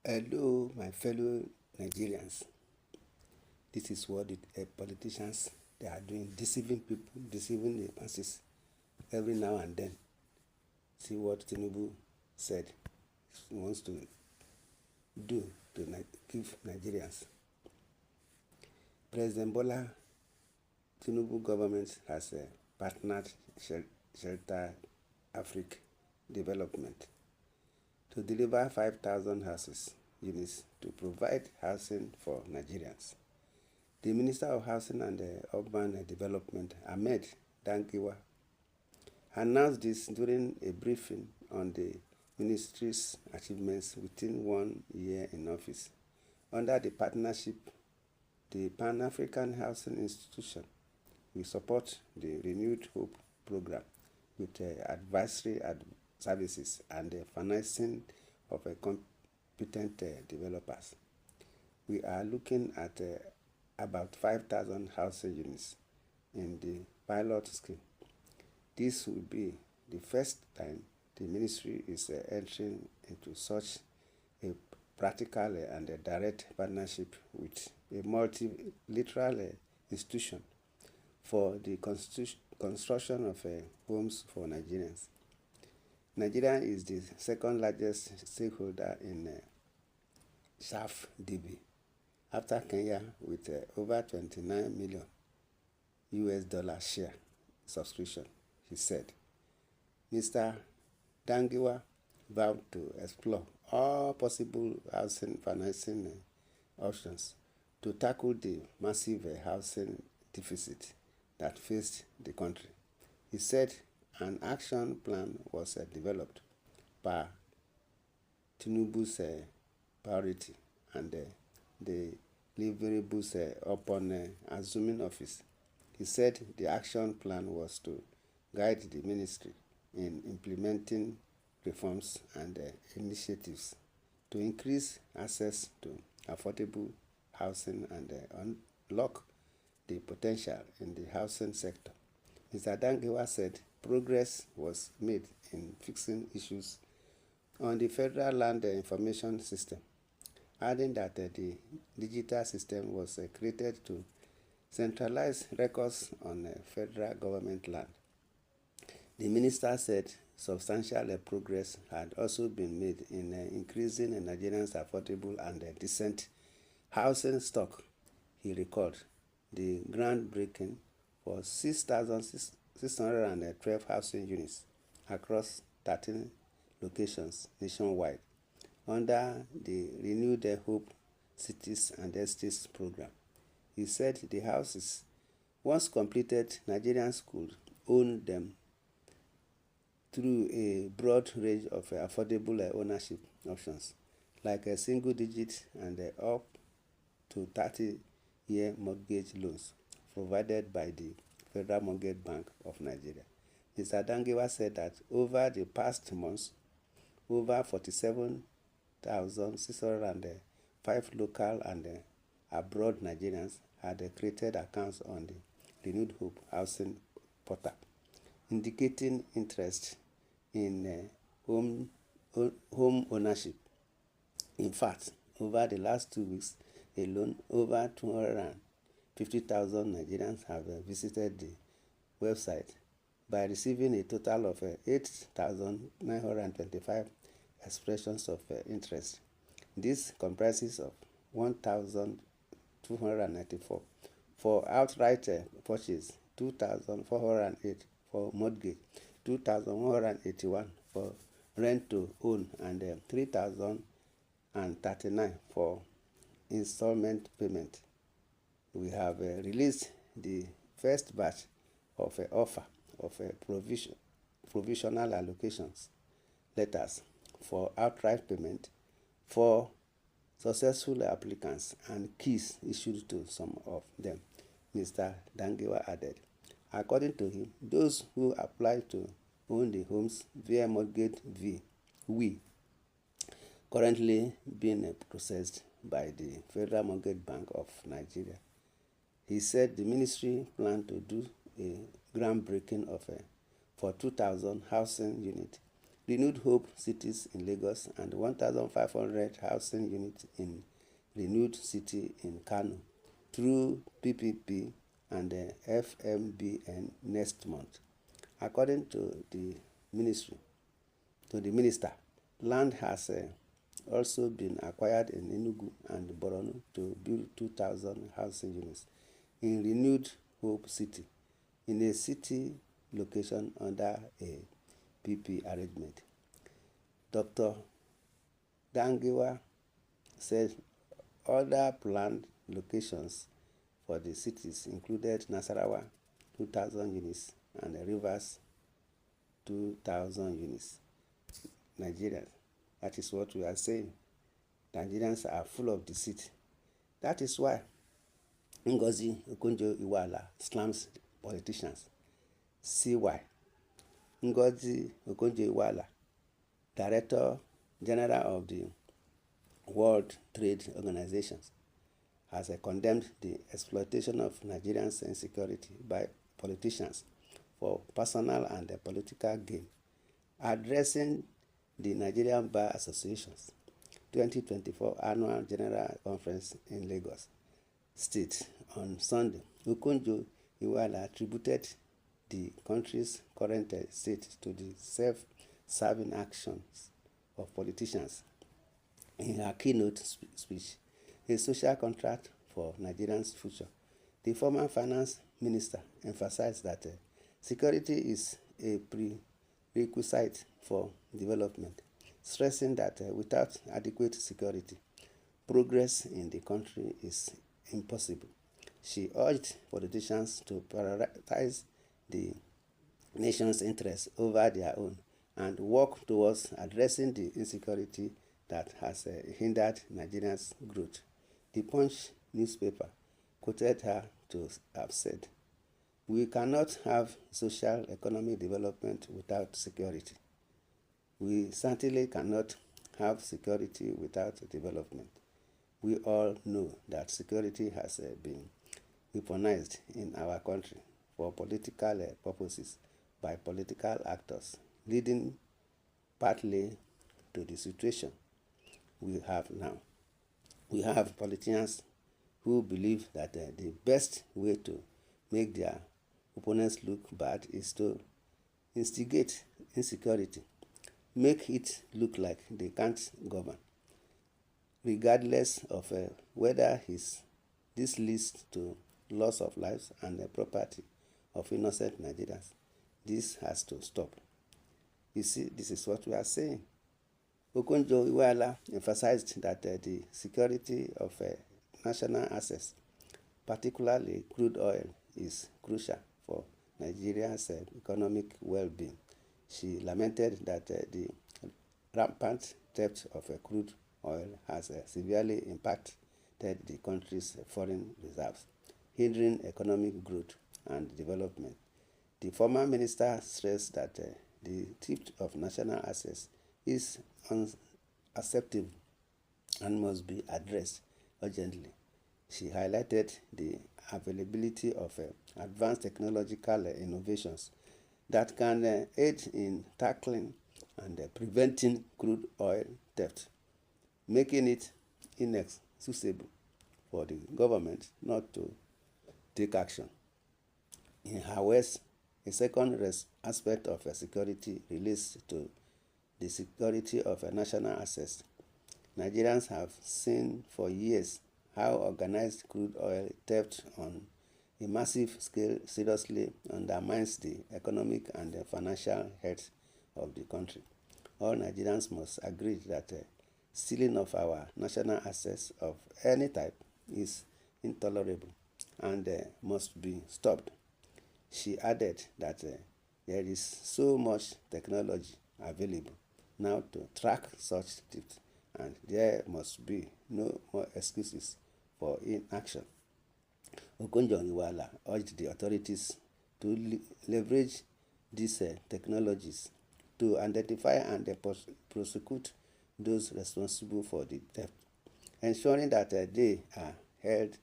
Hello, my fellow Nigerians. This is what the politicians they are doing, deceiving people, deceiving the masses every now and then. See what Tinubu said he wants to do to give Nigerians. President Bola Tinubu government has partnered Shelter Africa Development to deliver 5,000 houses units to provide housing for Nigerians. The Minister of Housing and Urban Development, Ahmed Dagiwa, announced this during a briefing on the ministry's achievements within 1 year in office. Under the partnership, the Pan-African Housing Institution will support the Renewed Hope program with advisory services and financing of competent developers. We are looking at about 5,000 housing units in the pilot scheme. This will be the first time the ministry is entering into such a practical and a direct partnership with a multilateral institution for the construction of homes for Nigerians. Nigeria is the second largest stakeholder in SAF-DB after Kenya with over 29 million US dollar share subscription, he said. Mr. Dagiwa vowed to explore all possible housing financing options to tackle the massive housing deficit that faced the country. He said an action plan was developed by Tinubu's priority and the deliverables upon assuming office. He said the action plan was to guide the ministry in implementing reforms and initiatives to increase access to affordable housing and unlock the potential in the housing sector. Mr. Dagiwa said progress was made in fixing issues on the Federal Land Information System, adding that the digital system was created to centralize records on federal government land. The minister said substantial progress had also been made in increasing Nigerians' affordable and decent housing stock. He recalled the groundbreaking for 6,612 housing units across 13 locations nationwide under the Renewed Hope Cities and Estates program. He said the houses, once completed, Nigerians could own them through a broad range of affordable ownership options, like a single digit and up to 30-year mortgage loans provided by the Federal Mortgage Bank of Nigeria. Mr. Dagiwa said that over the past months, over 47,605 local and abroad Nigerians had created accounts on the Renewed Hope Housing Portal, indicating interest in home ownership. In fact, over the last 2 weeks alone, over 250,000 Nigerians have visited the website by receiving a total of 8,925 expressions of interest. This comprises of 1,294 for outright purchase, 2,408 for mortgage, 2,181 for rent to own, and 3,039 for installment payment. We have released the first batch of offer of provisional allocations letters for outright payment for successful applicants and keys issued to some of them, Mr. Dagiwa added. According to him, those who apply to own the homes via mortgage currently being processed by the Federal Mortgage Bank of Nigeria. He said the ministry planned to do a groundbreaking of for 2,000 housing units renewed hope cities in Lagos, and 1,500 housing units in renewed city in Kano through PPP and FMBN next month. According to the minister, land has also been acquired in Enugu and Borno to build 2,000 housing units in renewed hope city in a city location under a PP arrangement. Dr. Dagiwa said other planned locations for the cities included Nasarawa, 2,000 units, and Rivers, 2,000 units. Nigerians, that is what we are saying. Nigerians are full of deceit. That is why Okonjo Iweala slams politicians. See why. Okonjo Iweala, Director General of the World Trade Organization, has condemned the exploitation of Nigerians' insecurity by politicians for personal and political gain. Addressing the Nigerian Bar Association's 2024 Annual General Conference in Lagos State on Sunday, Okonjo Iweala attributed the country's current state to the self-serving actions of politicians. In her keynote speech, A Social Contract for Nigerians' Future, the former finance minister emphasized that security is a prerequisite for development, stressing that without adequate security, progress in the country is impossible. She urged politicians to prioritize the nation's interests over their own and work towards addressing the insecurity that has hindered Nigeria's growth. The Punch newspaper quoted her to have said, "We cannot have social economic development without security. We certainly cannot have security without development. We all know that security has been weaponized in our country for political purposes by political actors, leading partly to the situation we have now. We have politicians who believe that the best way to make their opponents look bad is to instigate insecurity, make it look like they can't govern, regardless of whether this leads to loss of lives and the property of innocent Nigerians. This has to stop." You see, this is what we are saying. Okonjo Iweala emphasized that the security of national assets, particularly crude oil, is crucial for Nigeria's economic well-being. She lamented that the rampant theft of crude oil has severely impacted the country's foreign reserves, hindering economic growth and development. The former minister stressed that the theft of national assets is unacceptable and must be addressed urgently. She highlighted the availability of advanced technological innovations that can aid in tackling and preventing crude oil theft, making it inexcusable for the government not to take action. In her words, a second aspect of security relates to the security of national assets. Nigerians have seen for years how organized crude oil theft on a massive scale seriously undermines the economic and financial health of the country. All Nigerians must agree that stealing of our national assets of any type is intolerable and must be stopped. She added that there is so much technology available now to track such theft, and there must be no more excuses for inaction. Okonjo Iweala urged the authorities to leverage these technologies to identify and prosecute those responsible for the theft, ensuring that they are held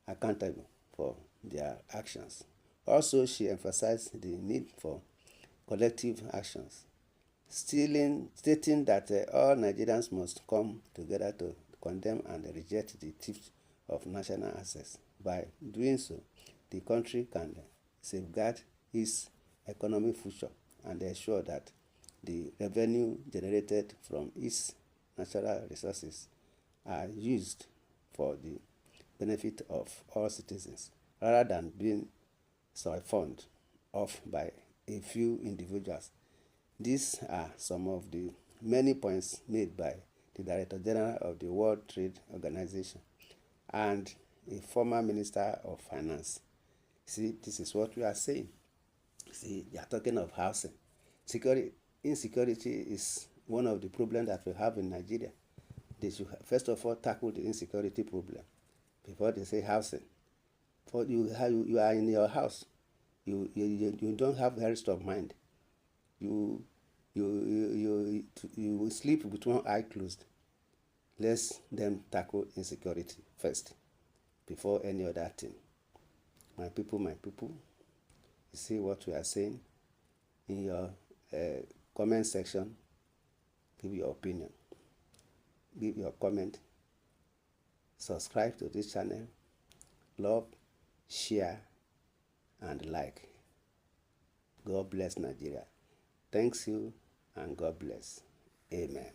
accountable for their actions. Also, she emphasized the need for collective actions stating that all Nigerians must come together to condemn and reject the theft of national assets. By doing so, the country can safeguard its economic future and ensure that the revenue generated from its natural resources are used for the benefit of all citizens, rather than being siphoned off by a few individuals. These are some of the many points made by the Director General of the World Trade Organization and a former Minister of Finance. See, this is what we are saying. See, they are talking of housing. Insecurity is one of the problems that we have in Nigeria. They should first of all tackle the insecurity problem before they say housing. For you are in your house, you don't have rest of mind. You will sleep with one eye closed. Let them tackle insecurity first before any other thing. My people, you see what we are saying? In your comment section, give your opinion, give your comment, subscribe to this channel, love, share, and like. God bless Nigeria. Thanks you, and God bless. Amen.